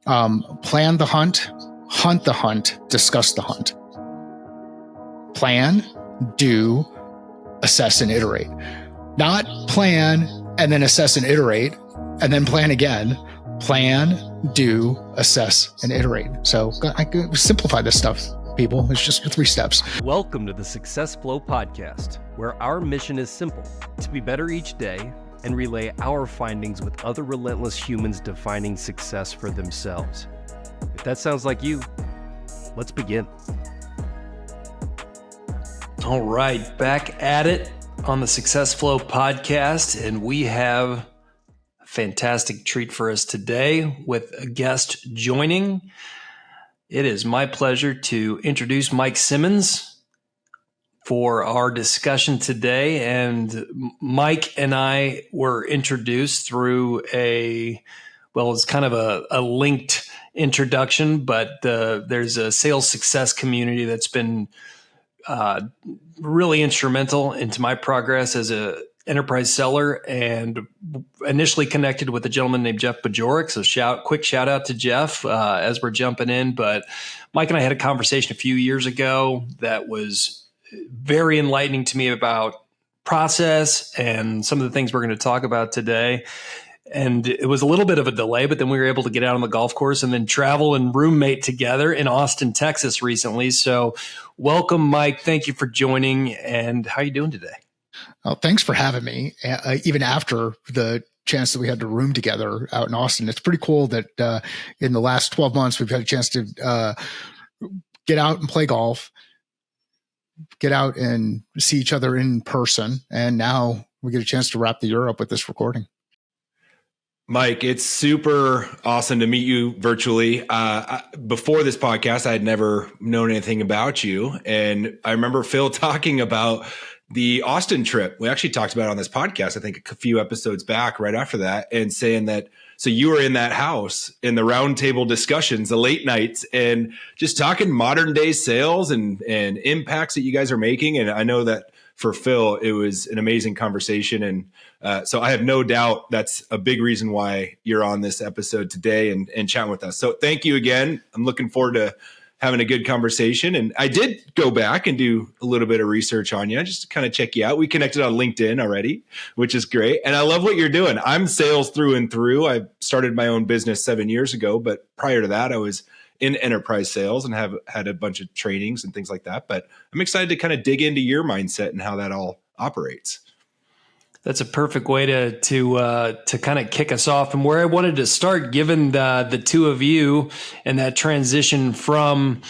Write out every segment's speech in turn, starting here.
Plan the hunt the hunt, discuss the hunt. Plan, do, assess, and iterate. Not plan and then assess and iterate and then plan again. Plan, do, assess, and iterate. So I could simplify this stuff, people. It's just 3 steps. Welcome to the Success Flow Podcast, where our mission is simple: to be better each day and relay our findings with other relentless humans defining success for themselves. If that sounds like you, let's begin. All right, back at it on the Success Flow Podcast, and we have a fantastic treat for us today with a guest joining. It is my pleasure to introduce Mike Simmons for our discussion today. And Mike and I were introduced through it's kind of a linked introduction, but there's a sales success community that's been really instrumental into my progress as a enterprise seller, and initially connected with a gentleman named Jeff Bajorek. So quick shout out to Jeff as we're jumping in. But Mike and I had a conversation a few years ago that was very enlightening to me about process and some of the things we're going to talk about today. And it was a little bit of a delay, but then we were able to get out on the golf course and then travel and roommate together in Austin, Texas recently. So welcome, Mike. Thank you for joining. And how are you doing today? Well, thanks for having me. Even after the chance that we had to room together out in Austin, it's pretty cool that in the last 12 months, we've had a chance to get out and play golf, get out and see each other in person. And now we get a chance to wrap the year up with this recording. Mike, it's super awesome to meet you virtually. Before this podcast, I had never known anything about you. And I remember Phil talking about the Austin trip. We actually talked about it on this podcast, I think a few episodes back, right after that, and saying that, so you were in that house in the roundtable discussions, the late nights, and just talking modern day sales and impacts that you guys are making. And I know that for Phil, it was an amazing conversation. And so I have no doubt that's a big reason why you're on this episode today and chatting with us. So thank you again. I'm looking forward to having a good conversation. And I did go back and do a little bit of research on you just to kind of check you out. We connected on LinkedIn already, which is great. And I love what you're doing. I'm sales through and through. I started my own business 7 years ago, but prior to that, I was in enterprise sales and have had a bunch of trainings and things like that. But I'm excited to kind of dig into your mindset and how that all operates. That's a perfect way to kind of kick us off. And where I wanted to start, given the two of you and that transition from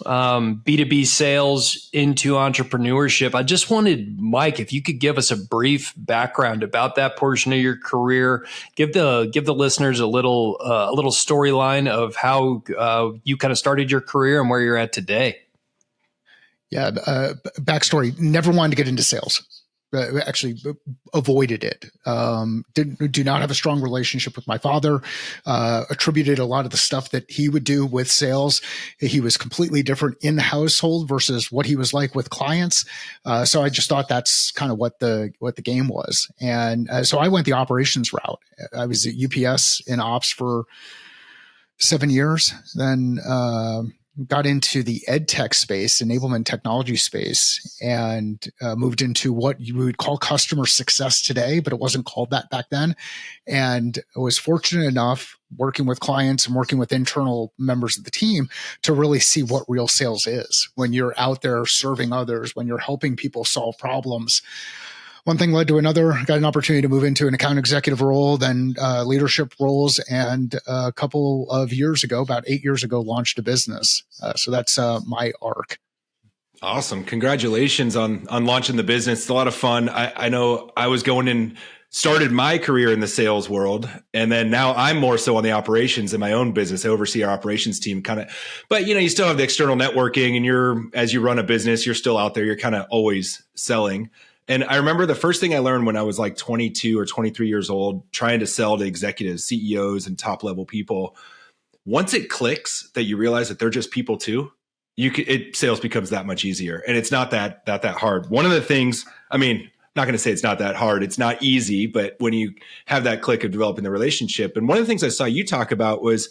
B2B sales into entrepreneurship, I just wanted, Mike, if you could give us a brief background about that portion of your career, give the listeners a little storyline of how you kind of started your career and where you're at today. Yeah, backstory: never wanted to get into sales. Actually avoided it. Do not have a strong relationship with my father. Attributed a lot of the stuff that he would do with sales. He was completely different in the household versus what he was like with clients. So I just thought that's kind of what the game was. And so I went the operations route. I was at UPS in ops for 7 years. Then got into the ed tech space, enablement technology space, and moved into what you would call customer success today, but it wasn't called that back then. And I was fortunate enough working with clients and working with internal members of the team to really see what real sales is when you're out there serving others, when you're helping people solve problems. One thing led to another. Got an opportunity to move into an account executive role, then leadership roles, and a couple of years ago, about 8 years ago, launched a business. So that's my arc. Awesome. Congratulations on launching the business. It's a lot of fun. I know I was going in, started my career in the sales world, and then now I'm more so on the operations in my own business. I oversee our operations team but you still have the external networking, and as you run a business, you're still out there. You're kind of always selling. And I remember the first thing I learned when I was like 22 or 23 years old, trying to sell to executives, CEOs, and top level people. Once it clicks that you realize that they're just people too, sales becomes that much easier. And it's not that hard. One of the things, I'm not going to say it's not that hard. It's not easy, but when you have that click of developing the relationship. And one of the things I saw you talk about was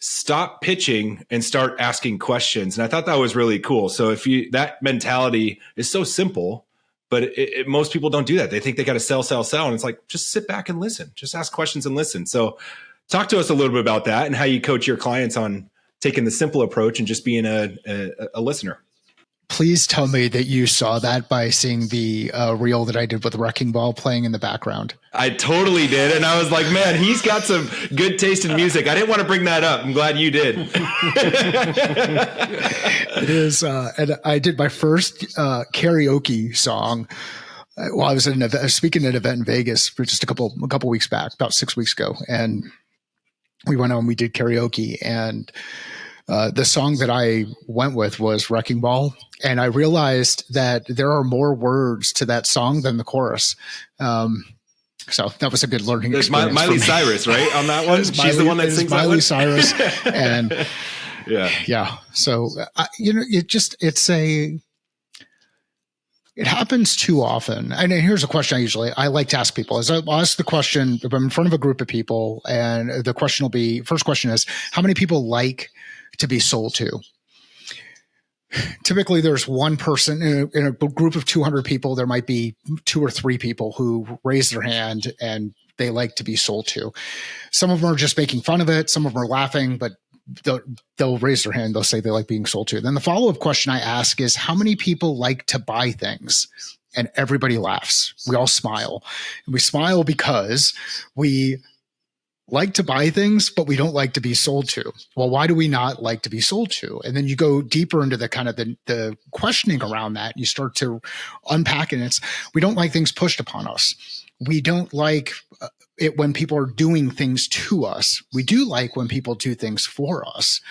stop pitching and start asking questions. And I thought that was really cool. So that mentality is so simple, but most people don't do that. They think they got to sell. And it's like, just sit back and listen, just ask questions and listen. So talk to us a little bit about that and how you coach your clients on taking the simple approach and just being a listener. Please tell me that you saw that by seeing the reel that I did with the Wrecking Ball playing in the background. I totally did. And I was like, man, he's got some good taste in music. I didn't want to bring that up. I'm glad you did. It is. And I did my first karaoke song while I was speaking at an event in Vegas for just a couple weeks back, about 6 weeks ago. And we went on, we did karaoke, and the song that I went with was Wrecking Ball. And I realized that there are more words to that song than the chorus. So that was a good learning experience. Miley Cyrus, right? On that one? She's the one that sings that one? Miley Cyrus. And yeah. So, it happens too often. And here's a question I like to ask people. I'll ask the question if I'm in front of a group of people, and the question will be, first question is, how many people like to be sold to? Typically, there's one person in a group of 200 people. There might be 2 or 3 people who raise their hand and they like to be sold to. Some of them are just making fun of it. Some of them are laughing, but they'll raise their hand. They'll say they like being sold to. Then the follow-up question I ask is, how many people like to buy things? And everybody laughs. We all smile. And we smile because we like to buy things, but we don't like to be sold to. Well, why do we not like to be sold to? And then you go deeper into the kind of the questioning around that. You start to unpack it. We don't like things pushed upon us. We don't like it when people are doing things to us. We do like when people do things for us,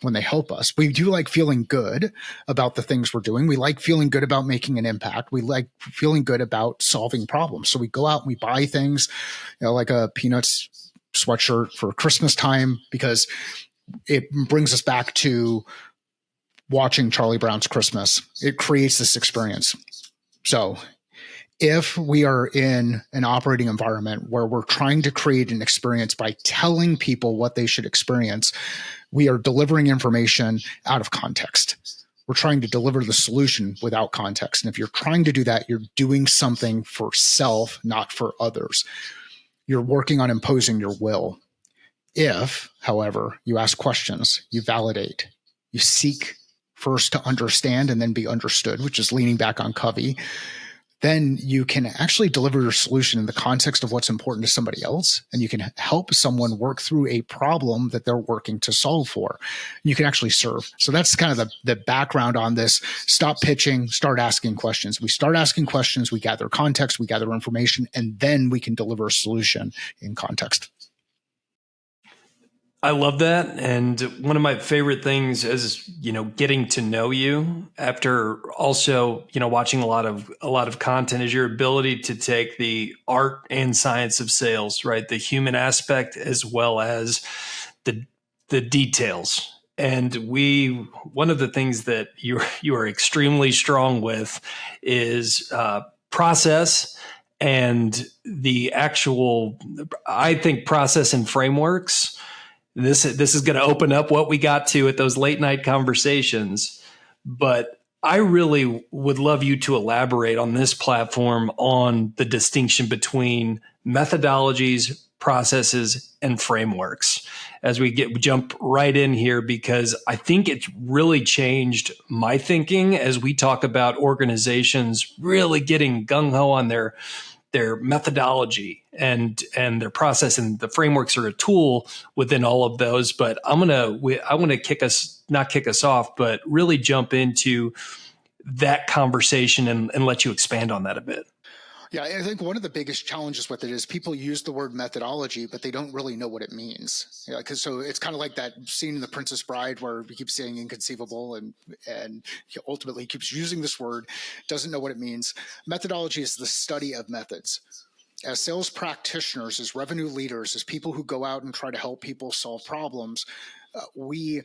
when they help us. We do like feeling good about the things we're doing. We like feeling good about making an impact. We like feeling good about solving problems. So we go out and we buy things, like a Peanuts sweatshirt for Christmas time, because it brings us back to watching Charlie Brown's Christmas. It creates this experience. So if we are in an operating environment where we're trying to create an experience by telling people what they should experience, we are delivering information out of context. We're trying to deliver the solution without context. And if you're trying to do that, you're doing something for self, not for others. You're working on imposing your will. If, however, you ask questions, you validate, you seek first to understand and then be understood, which is leaning back on Covey, then you can actually deliver your solution in the context of what's important to somebody else. And you can help someone work through a problem that they're working to solve for. You can actually serve. So that's kind of the background on this. Stop pitching, start asking questions. We start asking questions, we gather context, we gather information, and then we can deliver a solution in context. I love that. And one of my favorite things is, getting to know you after also, watching a lot of content, is your ability to take the art and science of sales, right? The human aspect as well as the details. And one of the things that you are extremely strong with is process and the actual, I think, process and frameworks. This is going to open up what we got to at those late night conversations. But I really would love you to elaborate on this platform on the distinction between methodologies, processes, and frameworks as we jump right in here, because I think it's really changed my thinking as we talk about organizations really getting gung-ho on their methodology and their process, and the frameworks are a tool within all of those. But I want to not kick us off, but really jump into that conversation and let you expand on that a bit. Yeah, I think one of the biggest challenges with it is people use the word methodology, but they don't really know what it means. So it's kind of like that scene in The Princess Bride where he keeps saying inconceivable, and he ultimately keeps using this word, doesn't know what it means. Methodology is the study of methods. As sales practitioners, as revenue leaders, as people who go out and try to help people solve problems, we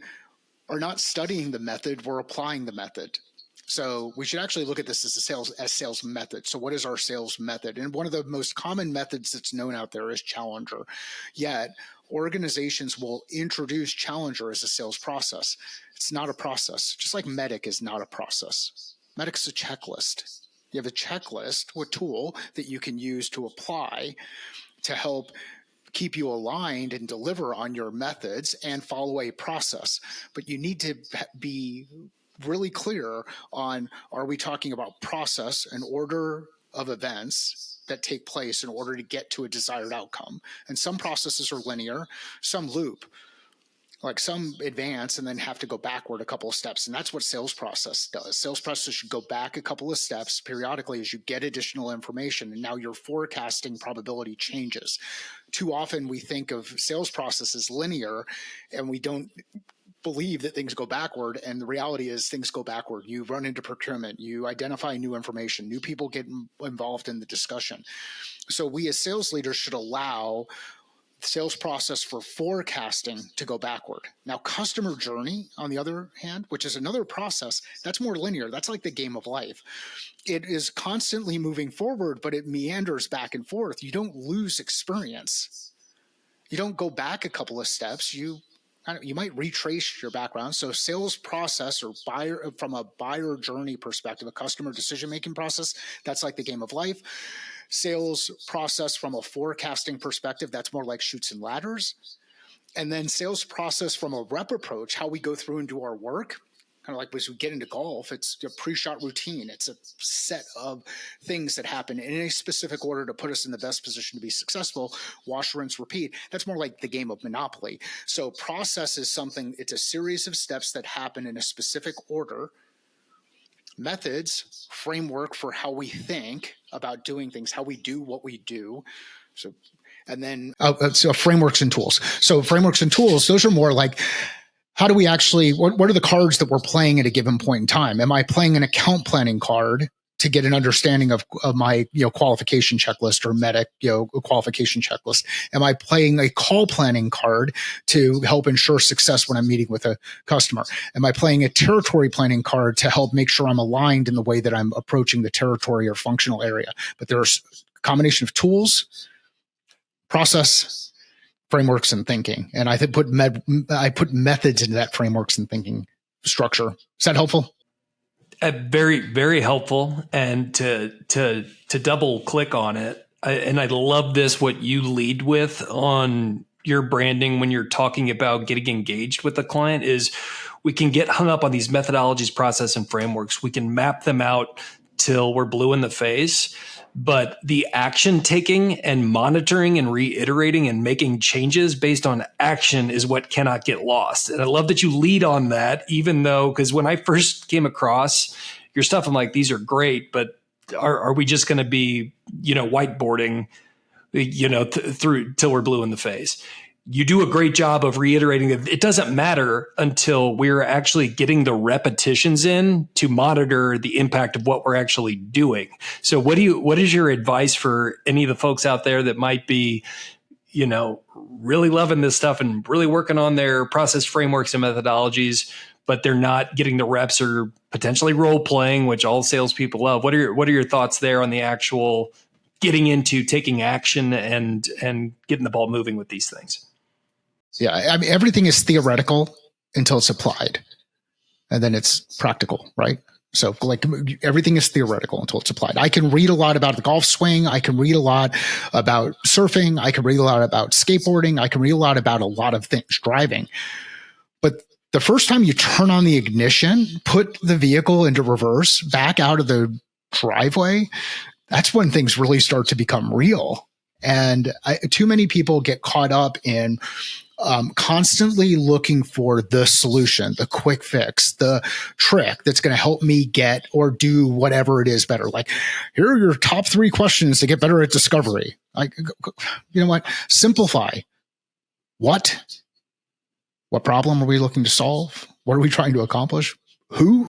are not studying the method, we're applying the method. So we should actually look at this as sales method. So what is our sales method? And one of the most common methods that's known out there is Challenger. Yet organizations will introduce Challenger as a sales process. It's not a process, just like Medic is not a process. Medic's a checklist. You have a checklist, a tool that you can use to apply to help keep you aligned and deliver on your methods and follow a process. But you need to be really clear on, are we talking about process, an order of events that take place in order to get to a desired outcome? And some processes are linear, some loop, like some advance and then have to go backward a couple of steps. And that's what sales process does. Sales process should go back a couple of steps periodically as you get additional information. And now your forecasting probability changes. Too often we think of sales process as linear, and we don't believe that things go backward. And the reality is things go backward. You run into procurement, you identify new information, new people get involved in the discussion. So we as sales leaders should allow the sales process for forecasting to go backward. Now, customer journey, on the other hand, which is another process, that's more linear. That's like the game of life. It is constantly moving forward, but it meanders back and forth. You don't lose experience. You don't go back a couple of steps. You might retrace your background. So sales process, or buyer, from a buyer journey perspective, a customer decision-making process, that's like the game of life. Sales process from a forecasting perspective, that's more like chutes and ladders. And then sales process from a rep approach, how we go through and do our work, kind of like as we get into golf, it's a pre-shot routine. It's a set of things that happen in a specific order to put us in the best position to be successful. Wash, rinse, repeat. That's more like the game of Monopoly. So process is something, it's a series of steps that happen in a specific order. Methods, framework for how we think about doing things, how we do what we do. So, and then so frameworks and tools. So frameworks and tools, those are more like, how do we actually, what are the cards that we're playing at a given point in time? Am I playing an account planning card to get an understanding of my, qualification checklist, or Medic, qualification checklist? Am I playing a call planning card to help ensure success when I'm meeting with a customer? Am I playing a territory planning card to help make sure I'm aligned in the way that I'm approaching the territory or functional area? But there's a combination of tools, process, frameworks, and thinking. And I think I put methods into that frameworks and thinking structure. Is that helpful? Very, very helpful. And to double click on it, and I love this, what you lead with on your branding when you're talking about getting engaged with the client, is we can get hung up on these methodologies, process, and frameworks. We can map them out till we're blue in the face. But the action taking and monitoring and reiterating and making changes based on action is what cannot get lost. And I love that you lead on that, even though, because when I first came across your stuff, I'm like, these are great, but are we just going to be, whiteboarding, through till we're blue in the face? You do a great job of reiterating that it doesn't matter until we're actually getting the repetitions in to monitor the impact of what we're actually doing. So what is your advice for any of the folks out there that might be, really loving this stuff and really working on their process frameworks and methodologies, but they're not getting the reps or potentially role playing, which all salespeople love? What are your thoughts there on the actual getting into taking action and getting the ball moving with these things? Yeah, I mean, everything is theoretical until it's applied, and then it's practical, right? So like everything is theoretical until it's applied. I can read a lot about the golf swing. I can read a lot about surfing. I can read a lot about skateboarding. I can read a lot about a lot of things, driving. But the first time you turn on the ignition, put the vehicle into reverse, back out of the driveway, that's when things really start to become real. And too many people get caught up in constantly looking for the solution, the quick fix, the trick that's going to help me get or do whatever it is better. Like, here are your top 3 questions to get better at discovery. Like, you know what? Simplify. What problem are we looking to solve? What are we trying to accomplish? Who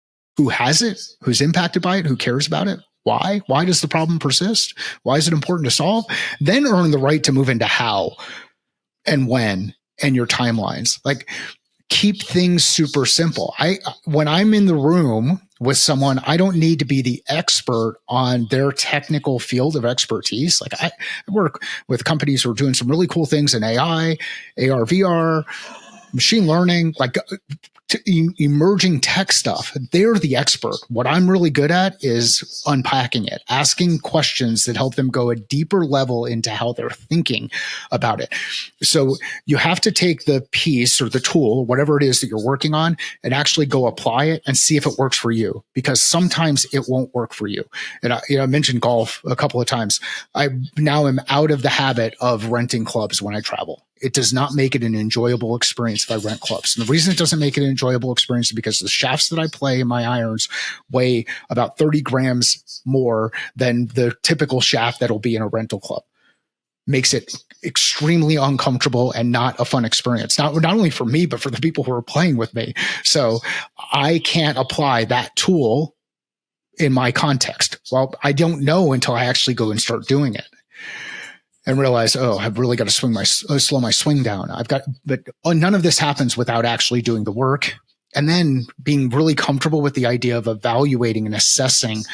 has it? Who's impacted by it? Who cares about it? Why? Why does the problem persist? Why is it important to solve? Then earn the right to move into how and when and your timelines. Like, keep things super simple. When I'm in the room with someone, I don't need to be the expert on their technical field of expertise. Like I work with companies who are doing some really cool things in AI, AR, VR, machine learning, like emerging tech stuff. They're the expert. What I'm really good at is unpacking it, asking questions that help them go a deeper level into how they're thinking about it. So you have to take the piece or the tool, whatever it is that you're working on, and actually go apply it and see if it works for you, because sometimes it won't work for you. And I mentioned golf a couple of times. I now am out of the habit of renting clubs when I travel. It does not make it an enjoyable experience if I rent clubs. And the reason it doesn't make it an enjoyable experience is because the shafts that I play in my irons weigh about 30 grams more than the typical shaft that'll be in a rental club. Makes it extremely uncomfortable and not a fun experience. Not only for me, but for the people who are playing with me. So I can't apply that tool in my context. Well, I don't know until I actually go and start doing it. And realize, I've really got to slow my swing down. But none of this happens without actually doing the work and then being really comfortable with the idea of evaluating and assessing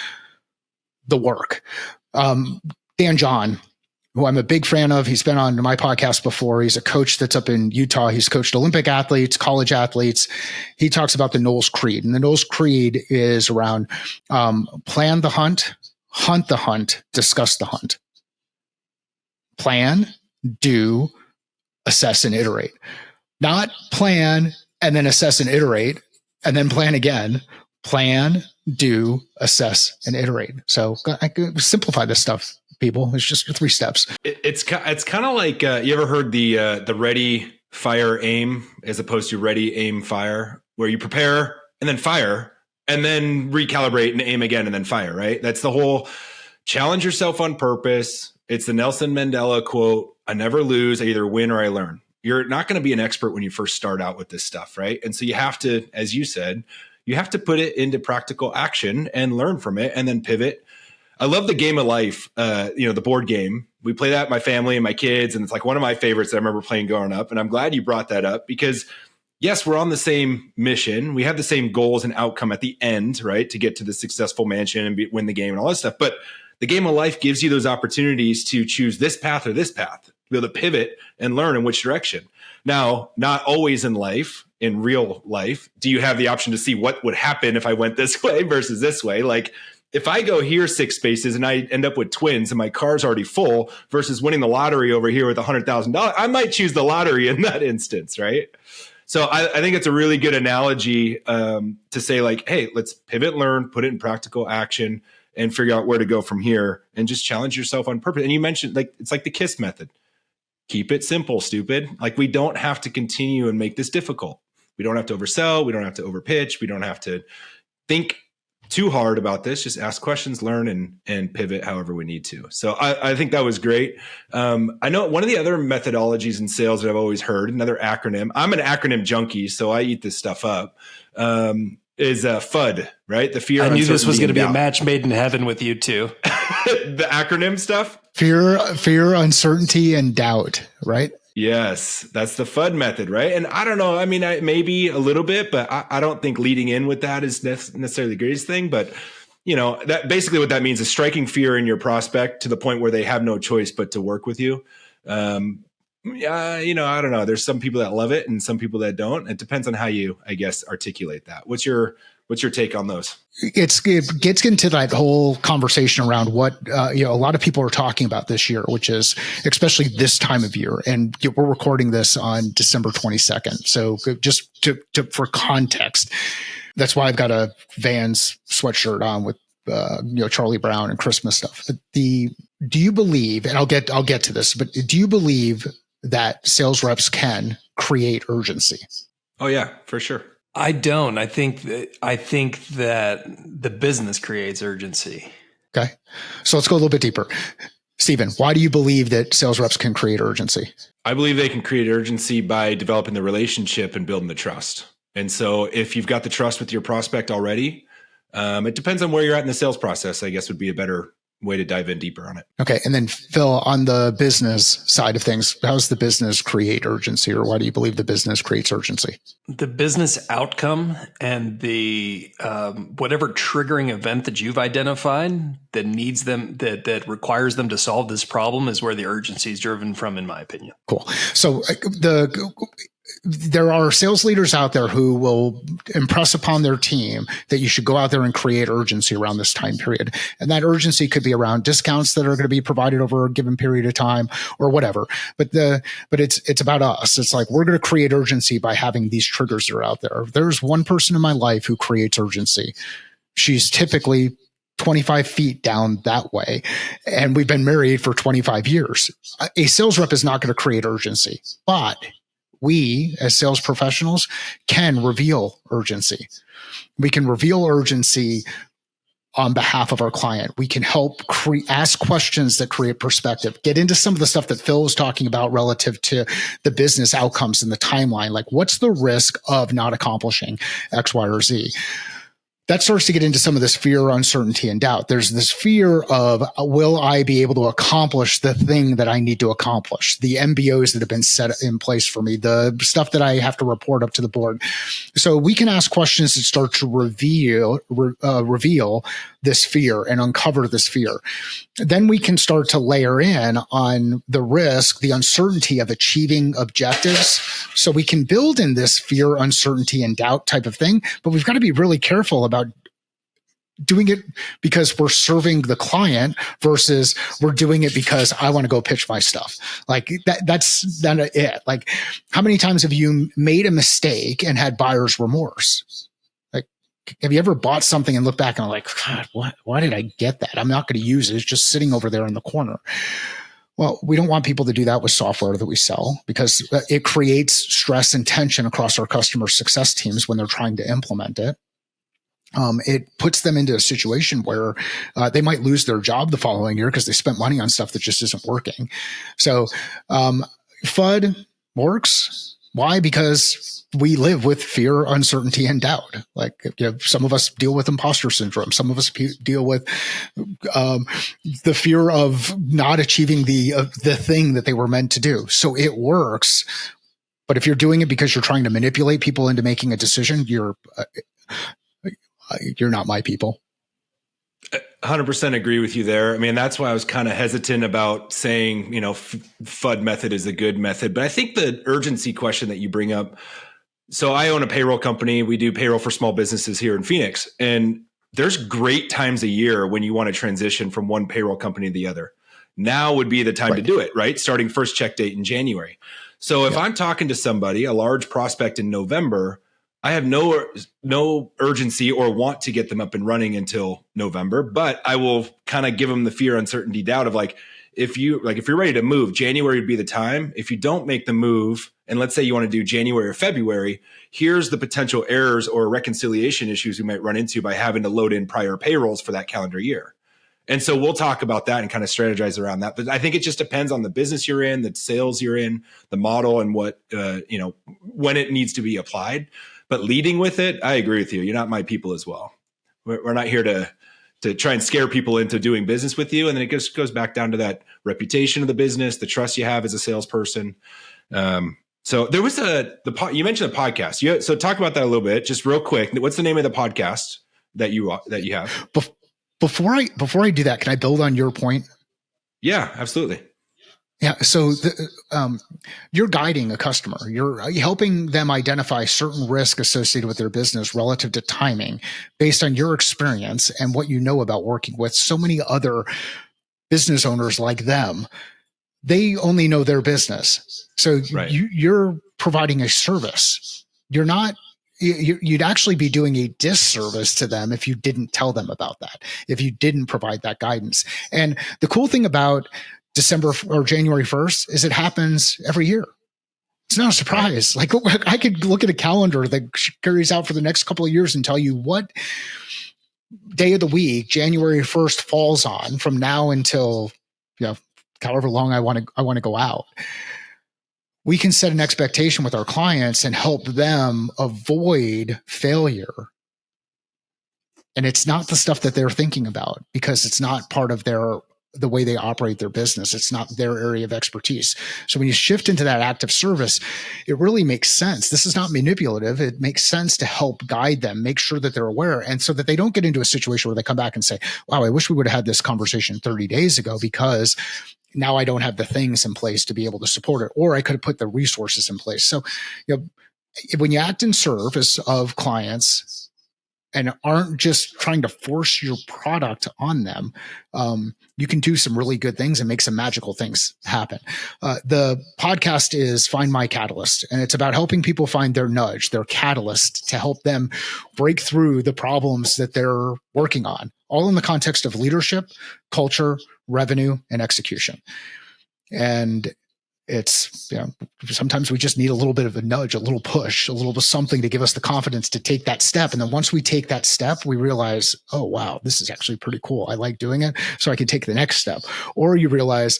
the work. Dan John, who I'm a big fan of, he's been on my podcast before. He's a coach that's up in Utah. He's coached Olympic athletes, college athletes. He talks about the Knowles Creed, and the Knowles Creed is around plan the hunt the hunt, discuss the hunt. Plan, do, assess, and iterate. Not plan and then assess and iterate and then plan again. Plan, do, assess, and iterate. So I could simplify this stuff, people. It's just 3 steps. It's kind of like you ever heard the ready, fire, aim as opposed to ready, aim, fire, where you prepare and then fire and then recalibrate and aim again and then fire, right? That's the whole challenge yourself on purpose. It's the Nelson Mandela quote, I never lose, I either win or I learn. You're not going to be an expert when you first start out with this stuff, right? And so you have to, as you said, you have to put it into practical action and learn from it and then pivot. I love the game of life, the board game. We play that with my family and my kids, and it's like one of my favorites that I remember playing growing up. And I'm glad you brought that up because, yes, we're on the same mission. We have the same goals and outcome at the end, right? To get to the successful mansion and win the game and all that stuff. But the game of life gives you those opportunities to choose this path or this path, to be able to pivot and learn in which direction. Now, not always in life, in real life, do you have the option to see what would happen if I went this way versus this way? Like if I go here 6 spaces and I end up with twins and my car's already full versus winning the lottery over here with $100,000, I might choose the lottery in that instance, right? So I think it's a really good analogy to say like, hey, let's pivot, learn, put it in practical action, and figure out where to go from here and just challenge yourself on purpose. And you mentioned like, it's like the KISS method. Keep it simple, stupid. Like we don't have to continue and make this difficult. We don't have to oversell. We don't have to overpitch. We don't have to think too hard about this. Just ask questions, learn, and pivot however we need to. So I think that was great. I know one of the other methodologies in sales that I've always heard, another acronym. I'm an acronym junkie, so I eat this stuff up. Is FUD, right? The fear. I knew this was going to be a match made in heaven with you two. The acronym stuff. Fear, uncertainty, and doubt, right? Yes, that's the FUD method, right? And I don't know. I mean, maybe a little bit, but I don't think leading in with that is necessarily the greatest thing. But that basically what that means is striking fear in your prospect to the point where they have no choice but to work with you. I don't know. There's some people that love it and some people that don't. It depends on how you, I guess, articulate that. What's your take on those? It gets into that whole conversation around what a lot of people are talking about this year, which is especially this time of year. And we're recording this on December 22nd. So just for context, that's why I've got a Vans sweatshirt on with Charlie Brown and Christmas stuff. But do you believe? And I'll get to this. But do you believe that sales reps can create urgency? Oh yeah, for sure. I don't. I think that the business creates urgency. Okay. So let's go a little bit deeper. Stephen, why do you believe that sales reps can create urgency? I believe they can create urgency by developing the relationship and building the trust. And so if you've got the trust with your prospect already, it depends on where you're at in the sales process, I guess would be a better way to dive in deeper on it. Okay. And then Phil, on the business side of things, how does the business create urgency, or why do you believe the business creates urgency? The business outcome and the whatever triggering event that you've identified that needs them, that requires them to solve this problem, is where the urgency is driven from, in my opinion. Cool. So there are sales leaders out there who will impress upon their team that you should go out there and create urgency around this time period. And that urgency could be around discounts that are going to be provided over a given period of time or whatever. But it's about us. It's like, we're going to create urgency by having these triggers that are out there. There's one person in my life who creates urgency. She's typically 25 feet down that way. And we've been married for 25 years. A sales rep is not going to create urgency, but we as sales professionals can reveal urgency. We can reveal urgency on behalf of our client. We can help ask questions that create perspective, get into some of the stuff that Phil was talking about relative to the business outcomes and the timeline. Like, what's the risk of not accomplishing X, Y, or Z? That starts to get into some of this fear, uncertainty, and doubt. There's this fear of, will I be able to accomplish the thing that I need to accomplish? The MBOs that have been set in place for me, the stuff that I have to report up to the board. So we can ask questions that start to reveal this fear and uncover this fear. Then we can start to layer in on the risk, the uncertainty of achieving objectives. So we can build in this fear, uncertainty, and doubt type of thing, but we've got to be really careful about doing it because we're serving the client versus we're doing it because I want to go pitch my stuff. Like that's not it. Like, how many times have you made a mistake and had buyer's remorse? Like, have you ever bought something and looked back and like, God, why did I get that? I'm not going to use it. It's just sitting over there in the corner. Well, we don't want people to do that with software that we sell, because it creates stress and tension across our customer success teams when they're trying to implement it. It puts them into a situation where they might lose their job the following year because they spent money on stuff that just isn't working. So FUD works. Why? Because we live with fear, uncertainty, and doubt. Like, some of us deal with imposter syndrome. Some of us deal with the fear of not achieving the thing that they were meant to do. So it works. But if you're doing it because you're trying to manipulate people into making a decision, you're not my people. 100% agree with you there. I mean, that's why I was kind of hesitant about saying, FUD method is a good method. But I think the urgency question that you bring up. So I own a payroll company. We do payroll for small businesses here in Phoenix. And there's great times a year when you want to transition from one payroll company to the other. Now would be the time to do it, right? Starting first check date in January. So if I'm talking to somebody, a large prospect in November, I have no urgency or want to get them up and running until November, but I will kind of give them the fear, uncertainty, doubt of if you're ready to move, January would be the time. If you don't make the move, and let's say you want to do January or February, here's the potential errors or reconciliation issues you might run into by having to load in prior payrolls for that calendar year. And so we'll talk about that and kind of strategize around that. But I think it just depends on the business you're in, the sales you're in, the model, and what, when it needs to be applied. But leading with it, I agree with you. You're not my people as well. We're not here to try and scare people into doing business with you. And then it just goes back down to that reputation of the business, the trust you have as a salesperson. So there was you mentioned a podcast. So talk about that a little bit, just real quick. What's the name of the podcast that you have? Before I do that, can I build on your point? Yeah, absolutely. Yeah. So you're guiding a customer. You're helping them identify certain risk associated with their business relative to timing based on your experience and what you know about working with so many other business owners like them. They only know their business. So you're providing a service. You're not. You'd actually be doing a disservice to them if you didn't tell them about that, if you didn't provide that guidance. And the cool thing about December or January 1st is it happens every year. It's not a surprise. Like, I could look at a calendar that carries out for the next couple of years and tell you what day of the week January 1st falls on from now until, however long I want to go out. We can set an expectation with our clients and help them avoid failure And it's not the stuff that they're thinking about because it's not part of the way they operate their business. It's not their area of expertise. So when you shift into that active service, it really makes sense. This is not manipulative. It makes sense to help guide them, make sure that they're aware, and so that they don't get into a situation where they come back and say, wow, I wish we would have had this conversation 30 days ago because now I don't have the things in place to be able to support it, or I could have put the resources in place. So, when you act in service of clients and aren't just trying to force your product on them, you can do some really good things and make some magical things happen. The podcast is Find My Catalyst, and it's about helping people find their nudge, their catalyst to help them break through the problems that they're working on, all in the context of leadership, culture, revenue, and execution. And it's, sometimes we just need a little bit of a nudge, a little push, a little bit of something to give us the confidence to take that step. And then once we take that step, we realize, oh, wow, this is actually pretty cool. I like doing it, so I can take the next step. Or you realize,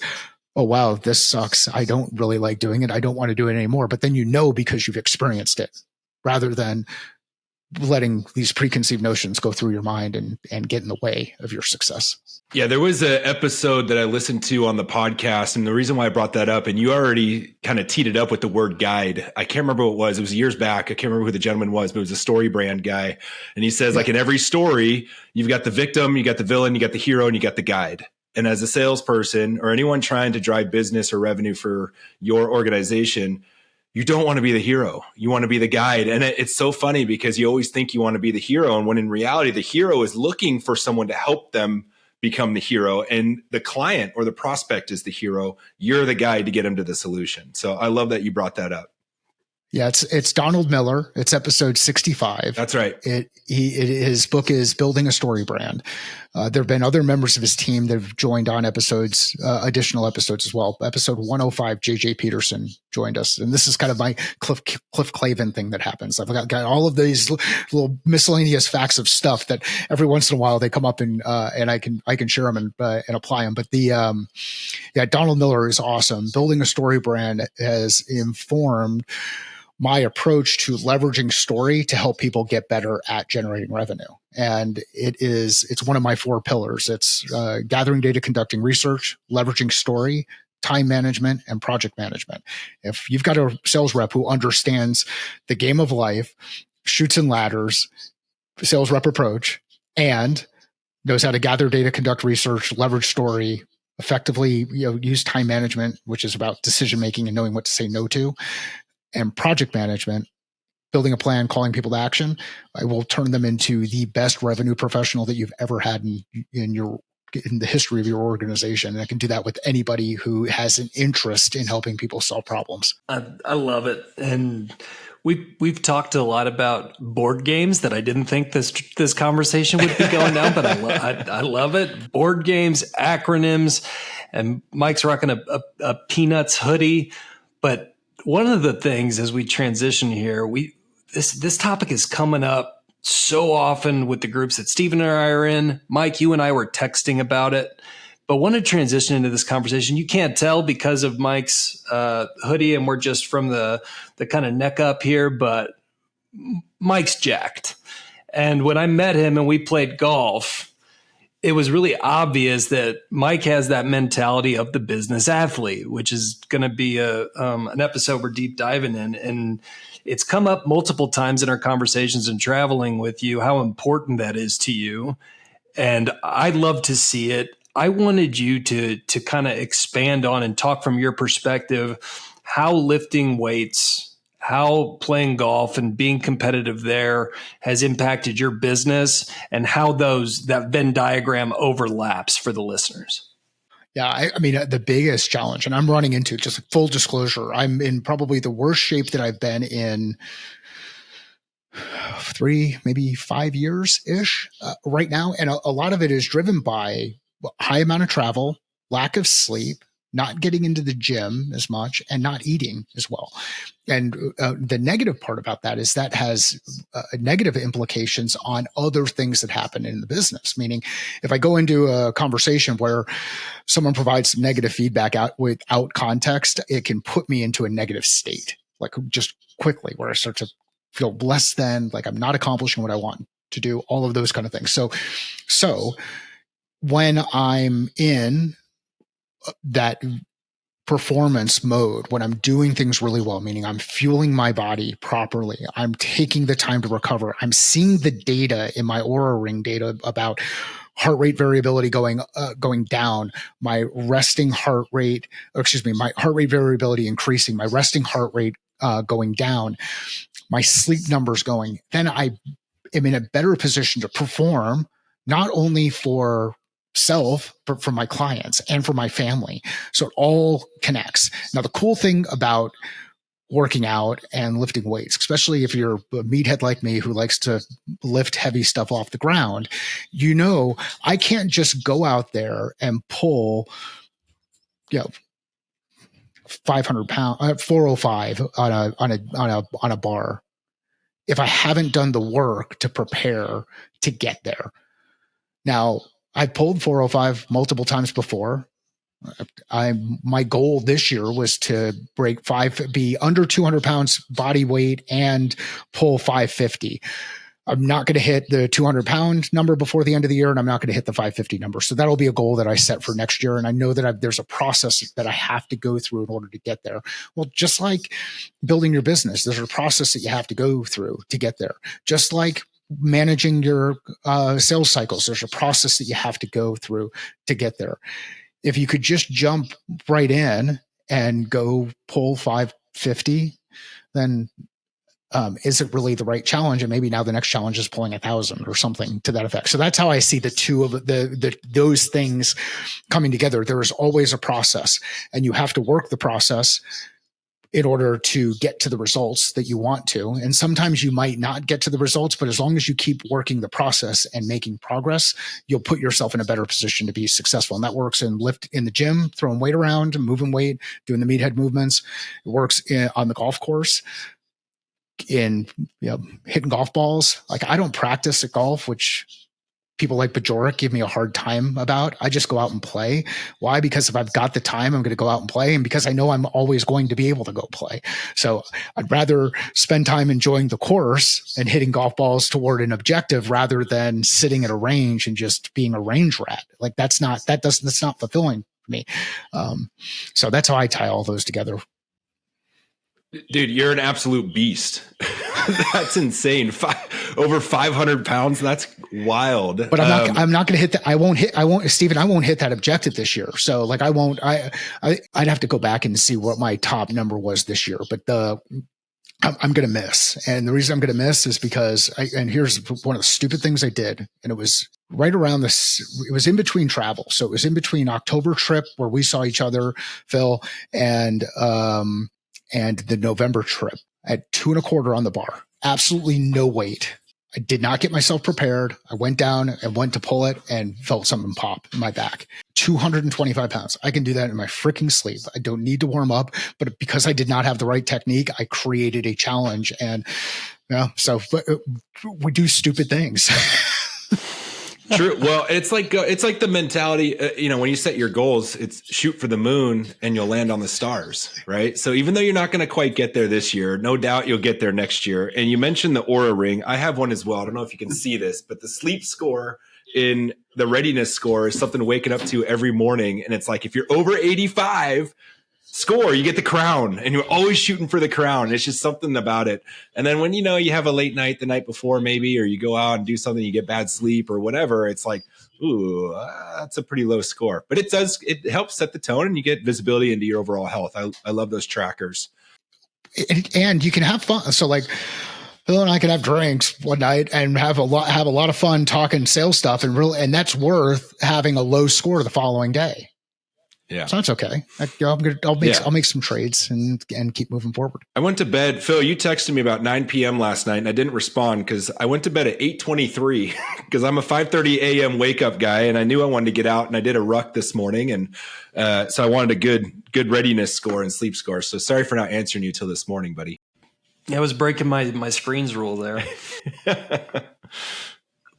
oh, wow, this sucks. I don't really like doing it. I don't want to do it anymore. But then because you've experienced it, rather than letting these preconceived notions go through your mind and get in the way of your success. Yeah, there was an episode that I listened to on the podcast, and the reason why I brought that up, and you already kind of teed it up with the word guide. I can't remember what it was. It was years back. I can't remember who the gentleman was, but it was a story brand guy. And he says, like in every story, you've got the victim, you got the villain, you got the hero, and you got the guide. And as a salesperson or anyone trying to drive business or revenue for your organization, you don't want to be the hero. You want to be the guide. And it's so funny because you always think you want to be the hero. And when in reality, the hero is looking for someone to help them become the hero, and the client or the prospect is the hero. You're the guide to get them to the solution. So I love that you brought that up. Yeah, it's Donald Miller. It's episode 65. That's right. His book is Building a Story Brand. There have been other members of his team that have joined on additional episodes as well. Episode 105, JJ Peterson joined us. And this is kind of my Cliff Clavin thing that happens. I've got all of these little miscellaneous facts of stuff that every once in a while they come up and I can share them and apply them. But Donald Miller is awesome. Building a Story Brand has informed my approach to leveraging story to help people get better at generating revenue. And it's one of my 4 pillars. It's gathering data, conducting research, leveraging story, time management, and project management. If you've got a sales rep who understands the game of life, chutes and ladders, sales rep approach, and knows how to gather data, conduct research, leverage story, effectively use time management, which is about decision making and knowing what to say no to, and project management, building a plan, calling people to action, I will turn them into the best revenue professional that you've ever had in the history of your organization. And I can do that with anybody who has an interest in helping people solve problems. I love it. And we've talked a lot about board games that I didn't think this conversation would be going down, but I love it. Board games, acronyms, and Mike's rocking a Peanuts hoodie. But one of the things as we transition here, this topic is coming up so often with the groups that Stephen and I are in. Mike, you and I were texting about it, but want to transition into this conversation. You can't tell because of Mike's hoodie, and we're just from the kind of neck up here, but Mike's jacked. And when I met him and we played golf, it was really obvious that Mike has that mentality of the business athlete, which is going to be an episode we're deep diving in. And it's come up multiple times in our conversations and traveling with you, how important that is to you. And I'd love to see it. I wanted you to kind of expand on and talk from your perspective, how lifting weights, how playing golf and being competitive there has impacted your business, and how that Venn diagram overlaps for the listeners. Yeah, I mean, the biggest challenge, and I'm running into, just full disclosure, I'm in probably the worst shape that I've been in 3, maybe 5 years-ish right now. And a lot of it is driven by high amount of travel, lack of sleep, not getting into the gym as much, and not eating as well. And the negative part about that is that has negative implications on other things that happen in the business. Meaning, if I go into a conversation where someone provides some negative feedback without context, it can put me into a negative state, like just quickly, where I start to feel less than, like I'm not accomplishing what I want to do all of those kind of things. So when I'm in that performance mode, when I'm doing things really well, meaning I'm fueling my body properly, I'm taking the time to recover, I'm seeing the data in my Oura Ring data about heart rate variability going down, my resting heart rate, my heart rate variability increasing, my resting heart rate going down, my sleep numbers going, then I am in a better position to perform not only for self, but for my clients and for my family. So it all connects. Now, the cool thing about working out and lifting weights, especially if you're a meathead like me who likes to lift heavy stuff off the ground, I can't just go out there and pull, 500 pound, 405 on a bar if I haven't done the work to prepare to get there. Now, I've pulled 405 multiple times before. My goal this year was to be under 200 pounds body weight and pull 550. I'm not going to hit the 200 pound number before the end of the year, and I'm not going to hit the 550 number. So that'll be a goal that I set for next year. And I know that there's a process that I have to go through in order to get there. Well, just like building your business, there's a process that you have to go through to get there. Just like managing your sales cycles, there's a process that you have to go through to get there. If you could just jump right in and go pull 550, then is it really the right challenge? And maybe now the next challenge is pulling 1,000 or something to that effect. So that's how I see the two of those things coming together. There is always a process, and you have to work the process in order to get to the results that you want to. And sometimes you might not get to the results, but as long as you keep working the process and making progress, you'll put yourself in a better position to be successful. And that works in the gym, throwing weight around, moving weight, doing the meathead movements. It works on the golf course, in hitting golf balls. Like, I don't practice at golf, which people like Bajorek give me a hard time about. I just go out and play. Why? Because if I've got the time, I'm going to go out and play. And because I know I'm always going to be able to go play. So I'd rather spend time enjoying the course and hitting golf balls toward an objective rather than sitting at a range and just being a range rat. Like, that's not fulfilling for me. So that's how I tie all those together. Dude, you're an absolute beast. That's insane. Over 500 pounds. That's wild. But I'm not going to hit that. Stephen, I won't hit that objective this year. So like, I'd have to go back and see what my top number was this year, but I'm going to miss. And the reason I'm going to miss is because and here's one of the stupid things I did. And it was right around this, it was in between travel. So it was in between October trip where we saw each other, Phil, and the November trip at 2.25 on the bar. Absolutely no weight. I did not get myself prepared. I went down and went to pull it and felt something pop in my back. 225 pounds. I can do that in my freaking sleep. I don't need to warm up, but because I did not have the right technique, I created a challenge. And so we do stupid things. True. Well, it's like the mentality, when you set your goals, it's shoot for the moon and you'll land on the stars, right? So even though you're not going to quite get there this year, no doubt you'll get there next year. And you mentioned the Oura Ring. I have one as well. I don't know if you can see this, but the sleep score in the readiness score is something waking up to every morning. And it's like, if you're over 85 score, you get the crown, and you're always shooting for the crown. It's just something about it. And then when, you have a late night the night before maybe, or you go out and do something, you get bad sleep or whatever, it's like, ooh, that's a pretty low score. But it helps set the tone, and you get visibility into your overall health. I love those trackers. And you can have fun. So like, Phil and I can have drinks one night and have a lot of fun talking sales stuff, and that's worth having a low score the following day. Yeah. So that's okay. I'll make some trades and keep moving forward. I went to bed. Phil, you texted me about 9 p.m. last night, and I didn't respond because I went to bed at 8:23 because I'm a 5:30 a.m. wake up guy, and I knew I wanted to get out, and I did a ruck this morning, and so I wanted a good readiness score and sleep score. So sorry for not answering you till this morning, buddy. I was breaking my screens rule there.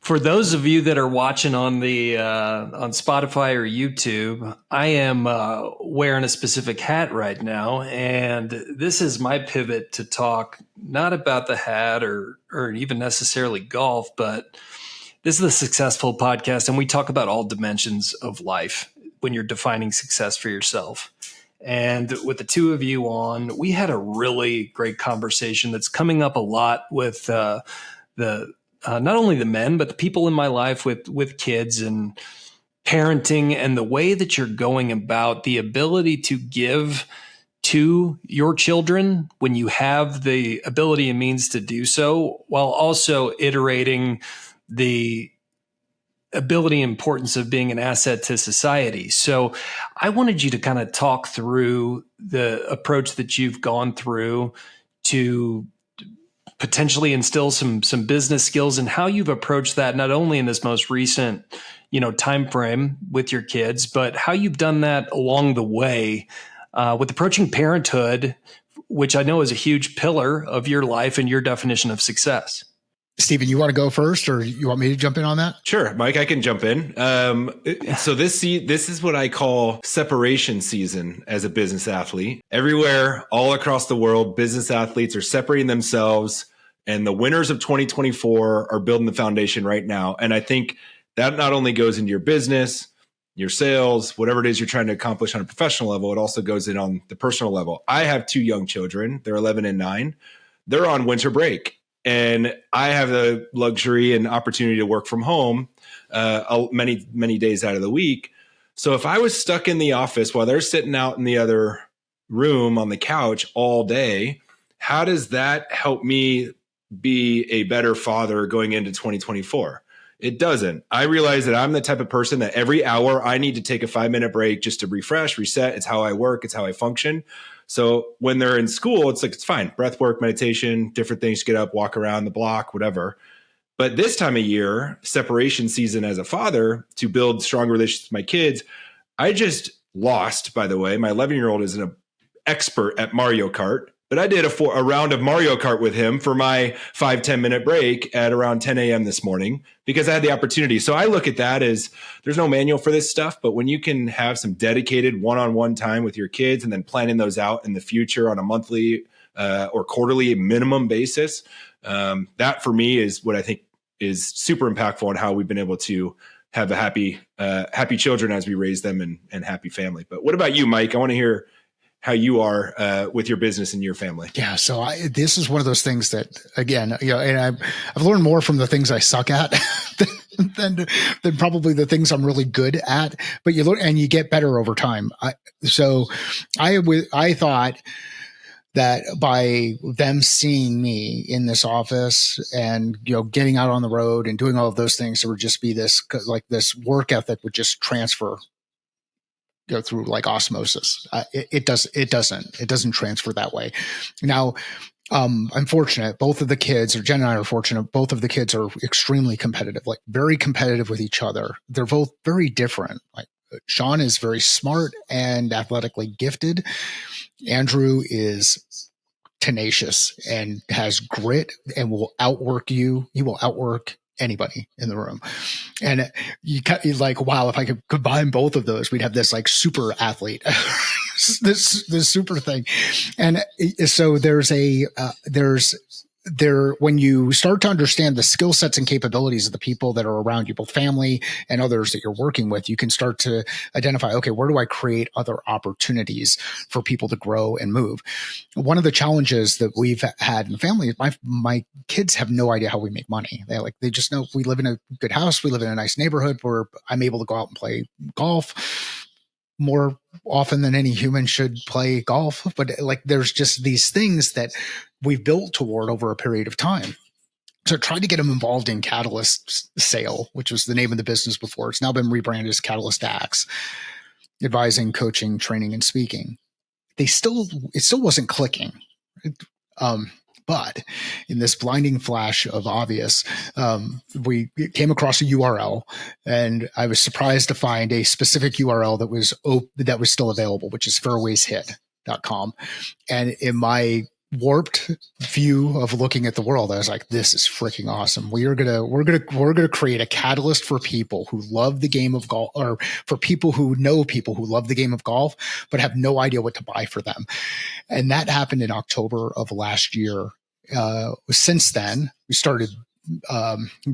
For those of you that are watching on the on Spotify or YouTube, I am wearing a specific hat right now, and this is my pivot to talk not about the hat or even necessarily golf, but this is the Successful Podcast, and we talk about all dimensions of life when you're defining success for yourself. And with the two of you on, we had a really great conversation that's coming up a lot with not only the men, but the people in my life with kids and parenting, and the way that you're going about the ability to give to your children when you have the ability and means to do so, while also iterating the ability and importance of being an asset to society. So I wanted you to kind of talk through the approach that you've gone through to potentially instill some business skills, and how you've approached that not only in this most recent, time frame with your kids, but how you've done that along the way with approaching parenthood, which I know is a huge pillar of your life and your definition of success. Stephen, you want to go first, or you want me to jump in on that? Sure, Mike, I can jump in. So this is what I call separation season as a business athlete. Everywhere, all across the world, business athletes are separating themselves, and the winners of 2024 are building the foundation right now. And I think that not only goes into your business, your sales, whatever it is you're trying to accomplish on a professional level, it also goes in on the personal level. I have two young children. They're 11 and 9. They're on winter break. And I have the luxury and opportunity to work from home many, many days out of the week. So if I was stuck in the office while they're sitting out in the other room on the couch all day, how does that help me be a better father going into 2024? It doesn't. I realize that I'm the type of person that every hour I need to take a 5-minute break just to refresh, reset. It's how I work. It's how I function. So when they're in school, it's like, it's fine. Breath work, meditation, different things, get up, walk around the block, whatever. But this time of year, separation season as a father, to build strong relationships with my kids, I just lost, by the way. My 11-year-old is an expert at Mario Kart, but I did a round of Mario Kart with him for my 5-10 minute break at around 10 a.m. this morning because I had the opportunity. So I look at that as there's no manual for this stuff, but when you can have some dedicated one-on-one time with your kids and then planning those out in the future on a monthly or quarterly minimum basis, that for me is what I think is super impactful on how we've been able to have a happy children as we raise them and happy family. But what about you, Mike? I want to hear how you are with your business and your family. Yeah. So this is one of those things that, again, and I've learned more from the things I suck at than probably the things I'm really good at, but you learn and you get better over time. I thought that by them seeing me in this office and, getting out on the road and doing all of those things, there would just be this work ethic would just transfer, go through like osmosis. It doesn't transfer that way. Now, I'm fortunate. Both of the kids, or Jen and I are fortunate. Both of the kids are extremely competitive, like very competitive with each other. They're both very different. Like Sean is very smart and athletically gifted. Andrew is tenacious and has grit and will outwork you. He will outwork anybody in the room. And you're like, wow, if I could combine both of those, we'd have this like super athlete, this super thing. And so when you start to understand the skill sets and capabilities of the people that are around you, both family and others that you're working with, you can start to identify, okay, where do I create other opportunities for people to grow and move? One of the challenges that we've had in the family, my kids have no idea how we make money. They just know we live in a good house. We live in a nice neighborhood where I'm able to go out and play golf more often than any human should play golf. But there's just these things that we've built toward over a period of time. So I tried to get them involved in Catalyst Sale, which was the name of the business before. It's now been rebranded as Catalyst A.C.T.S, advising, coaching, training, and speaking. It still wasn't clicking. But in this blinding flash of obvious, we came across a URL, and I was surprised to find a specific URL that was still available, which is FairwaysHit.com. And in my warped view of looking at the world. I was like, this is freaking awesome. We're gonna create a catalyst for people who love the game of golf, or for people who know people who love the game of golf, but have no idea what to buy for them. And that happened in October of last year. Since then, we started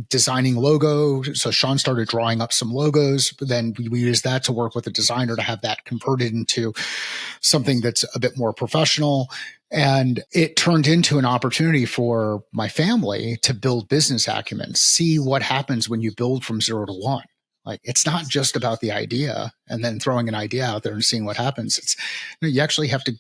designing logos. So Sean started drawing up some logos, but then we used that to work with a designer to have that converted into something that's a bit more professional. And it turned into an opportunity for my family to build business acumen, see what happens when you build from 0 to 1. Like, it's not just about the idea and then throwing an idea out there and seeing what happens. It's, you actually have to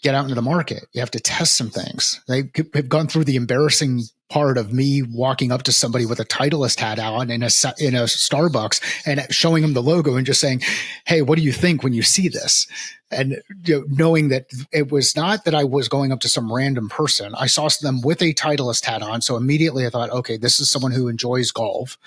get out into the market. You have to test some things. They have gone through the embarrassing part of me walking up to somebody with a Titleist hat on in a Starbucks and showing them the logo and just saying, "Hey, what do you think when you see this?" And knowing that it was not that I was going up to some random person. I saw them with a Titleist hat on. So immediately I thought, okay, this is someone who enjoys golf.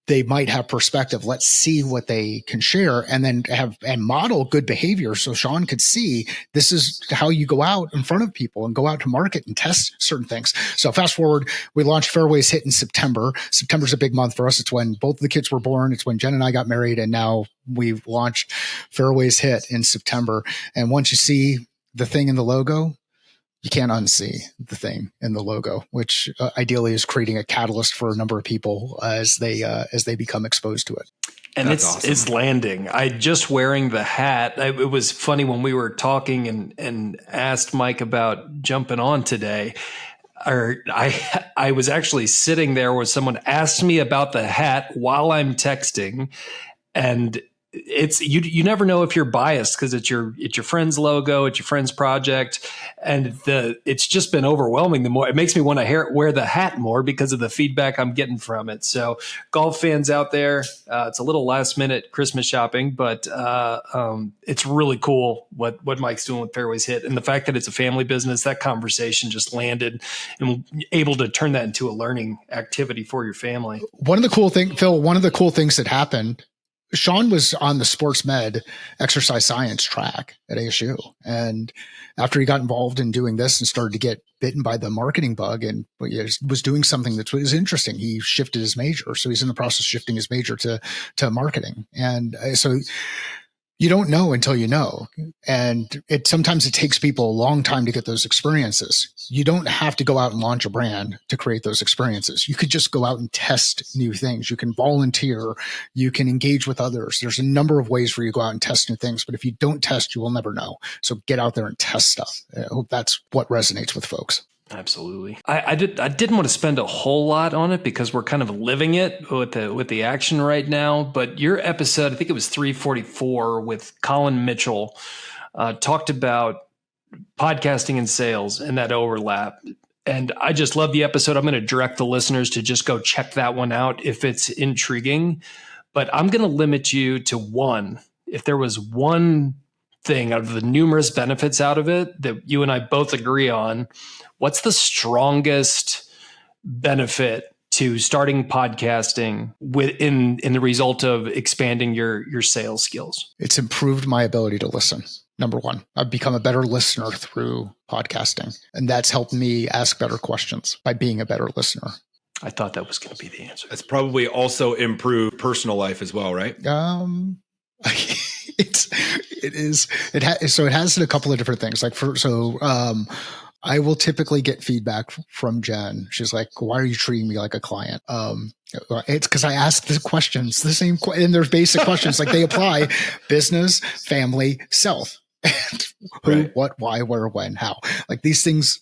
They might have perspective. Let's see what they can share, and then and model good behavior. So Sean could see this is how you go out in front of people and go out to market and test certain things. So fast forward, we launched FairwaysHit in September. September's a big month for us. It's when both the kids were born. It's when Jen and I got married, and now we've launched FairwaysHit in September. And once you see the thing in the logo, you can't unsee the thing in the logo, which ideally is creating a catalyst for a number of people as they become exposed to it. And it's landing. I just wearing the hat. It was funny when we were talking and asked Mike about jumping on today. I was actually sitting there where someone asked me about the hat while I'm texting, and it's you never know if you're biased because it's your friend's logo, it's your friend's project, and it's just been overwhelming. The more it makes me want to wear the hat more because of the feedback I'm getting from it. So golf fans out there, it's a little last minute Christmas shopping, but it's really cool what Mike's doing with FairwaysHit, and the fact that it's a family business. That conversation just landed, and able to turn that into a learning activity for your family. One of the cool things that happened, Sean was on the sports med exercise science track at ASU. And after he got involved in doing this and started to get bitten by the marketing bug and was doing something that was interesting, he shifted his major. So he's in the process of shifting his major to marketing. And so you don't know until you know. And sometimes it takes people a long time to get those experiences. You don't have to go out and launch a brand to create those experiences. You could just go out and test new things. You can volunteer. You can engage with others. There's a number of ways for you to go out and test new things. But if you don't test, you will never know. So get out there and test stuff. I hope that's what resonates with folks. Absolutely. I didn't want to spend a whole lot on it because we're kind of living it with the action right now. But your episode, I think it was 344 with Colin Mitchell, talked about podcasting and sales and that overlap. And I just love the episode. I'm going to direct the listeners to just go check that one out if it's intriguing. But I'm going to limit you to one. If there was one thing out of the numerous benefits out of it that you and I both agree on, what's the strongest benefit to starting podcasting in the result of expanding your sales skills? It's improved my ability to listen. Number one, I've become a better listener through podcasting, and that's helped me ask better questions by being a better listener. I thought that was going to be the answer. It's probably also improved personal life as well, right? So it has a couple of different things. I will typically get feedback from Jen. She's like, "Why are you treating me like a client?" It's because I ask the questions, the same, and there's basic questions like they apply: business, family, self, who, right, what, why, where, when, how. Like these things.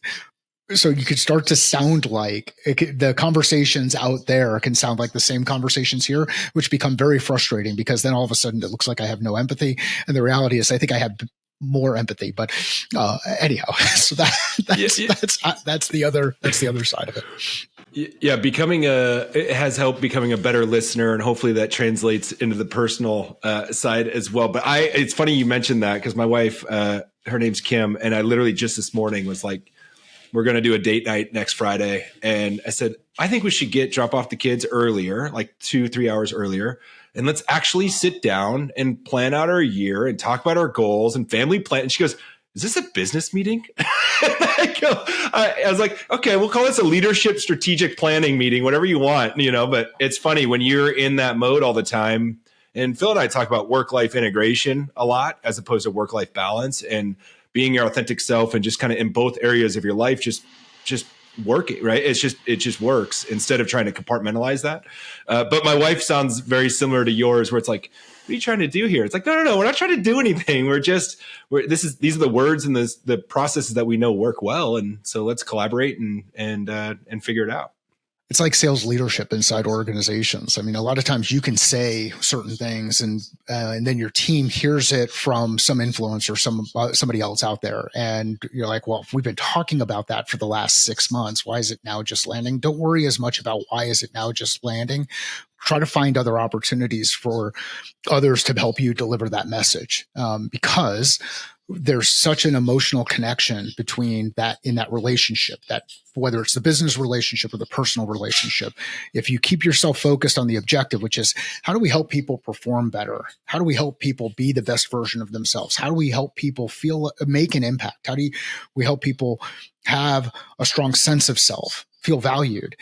So you could start to sound like the conversations out there can sound like the same conversations here, which become very frustrating because then all of a sudden it looks like I have no empathy. And the reality is I think I have more empathy, but anyhow, so that's the other side of it. Yeah. It has helped becoming a better listener, and hopefully that translates into the personal side as well. But it's funny you mentioned that because my wife, her name's Kim, and I literally just this morning was like, we're going to do a date night next Friday. And I said, I think we should drop off the kids earlier, like 2-3 hours earlier. And let's actually sit down and plan out our year and talk about our goals and family plan. And she goes, is this a business meeting? I was like, okay, we'll call this a leadership strategic planning meeting, whatever you want, but it's funny when you're in that mode all the time. And Phil and I talk about work-life integration a lot as opposed to work-life balance, and being your authentic self and just kind of in both areas of your life, just working, right? It just works instead of trying to compartmentalize that. But my wife sounds very similar to yours, where it's like, what are you trying to do here? It's like, no, we're not trying to do anything. These are the words and the processes that we know work well. And so let's collaborate and figure it out. It's like sales leadership inside organizations. I mean, a lot of times you can say certain things and then your team hears it from some influencer, somebody else out there. And you're like, well, we've been talking about that for the last 6 months. Why is it now just landing? Don't worry as much about why is it now just landing. Try to find other opportunities for others to help you deliver that message, because there's such an emotional connection between that in that relationship, that whether it's the business relationship or the personal relationship. If you keep yourself focused on the objective, which is how do we help people perform better? How do we help people be the best version of themselves? How do we help people make an impact? How do we help people have a strong sense of self, feel valued?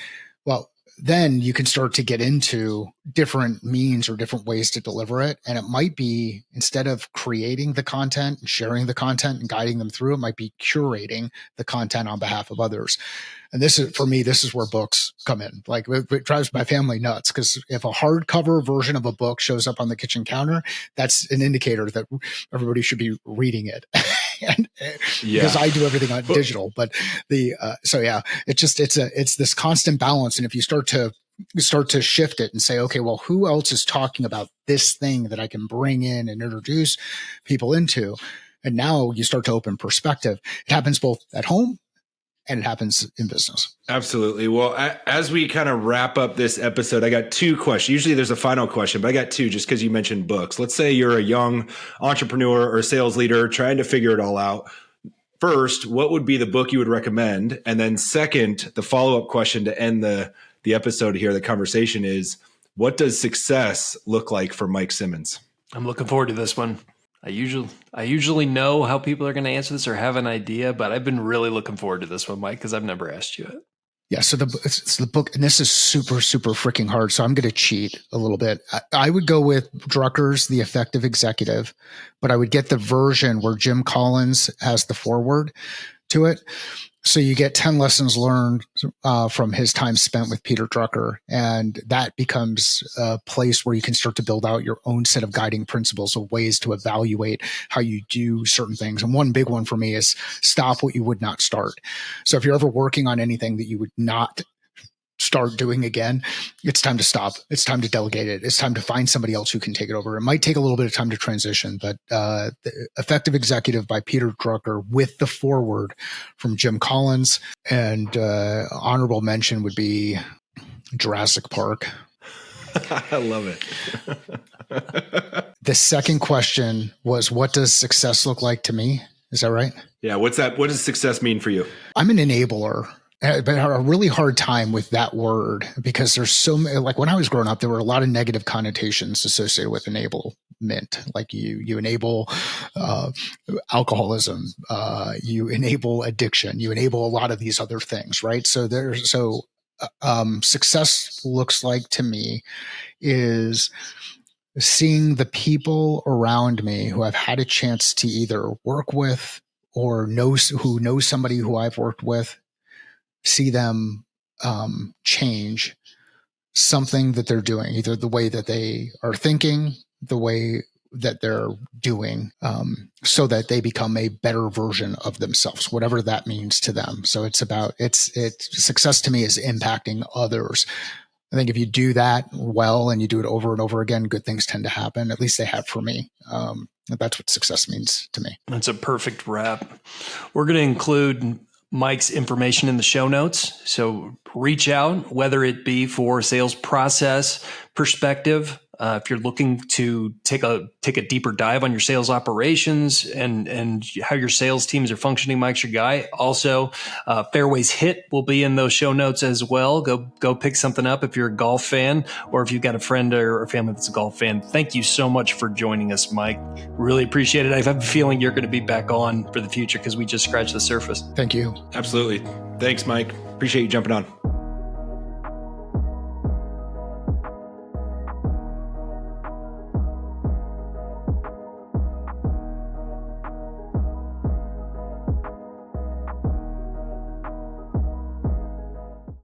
Well, then you can start to get into different means or different ways to deliver it. And it might be, instead of creating the content and sharing the content and guiding them through, it might be curating the content on behalf of others. And this is, for me, this is where books come in. Like, it drives my family nuts, because if a hardcover version of a book shows up on the kitchen counter, that's an indicator that everybody should be reading it. Because I do everything on digital, but it's this constant balance. And if you start to shift it and say, okay, well, who else is talking about this thing that I can bring in and introduce people into? And now you start to open perspective. It happens both at home and it happens in business. Absolutely. Well, as we kind of wrap up this episode, I got 2 questions. Usually there's a final question, but I got 2 just because you mentioned books. Let's say you're a young entrepreneur or sales leader trying to figure it all out. First, what would be the book you would recommend? And then second, the follow-up question to end the episode here, the conversation is, what does success look like for Mike Simmons? I'm looking forward to this one. I usually know how people are going to answer this or have an idea, but I've been really looking forward to this one, Mike, because I've never asked you it. Yeah. So it's the book, and this is super, super freaking hard. So I'm going to cheat a little bit. I would go with Drucker's The Effective Executive, but I would get the version where Jim Collins has the foreword to it. So you get 10 lessons learned from his time spent with Peter Drucker. And that becomes a place where you can start to build out your own set of guiding principles of ways to evaluate how you do certain things. And one big one for me is stop what you would not start. So if you're ever working on anything that you would not start doing again, it's time to stop. It's time to delegate it. It's time to find somebody else who can take it over. It might take a little bit of time to transition, but The Effective Executive by Peter Drucker with the foreword from Jim Collins. And honorable mention would be Jurassic Park. I love it. The second question was, what does success look like to me? Is that right? Yeah. What's that? What does success mean for you? I'm an enabler. But I had a really hard time with that word, because there's so many, like when I was growing up, there were a lot of negative connotations associated with enablement. Like you enable alcoholism, you enable addiction, you enable a lot of these other things, right? So success looks like to me is seeing the people around me who I've had a chance to either work with or who know somebody who I've worked with, see them change something that they're doing, either the way that they are thinking, the way that they're doing, so that they become a better version of themselves, whatever that means to them. So it's success to me is impacting others. I think if you do that well and you do it over and over again, good things tend to happen. At least they have for me. That's what success means to me. That's a perfect wrap. We're going to include Mike's information in the show notes. So reach out, whether it be for sales process perspective, If you're looking to take a deeper dive on your sales operations and how your sales teams are functioning, Mike's your guy. Also, FairwaysHit will be in those show notes as well. Go pick something up if you're a golf fan, or if you've got a friend or a family that's a golf fan. Thank you so much for joining us, Mike. Really appreciate it. I have a feeling you're going to be back on for the future because we just scratched the surface. Thank you. Absolutely. Thanks, Mike. Appreciate you jumping on.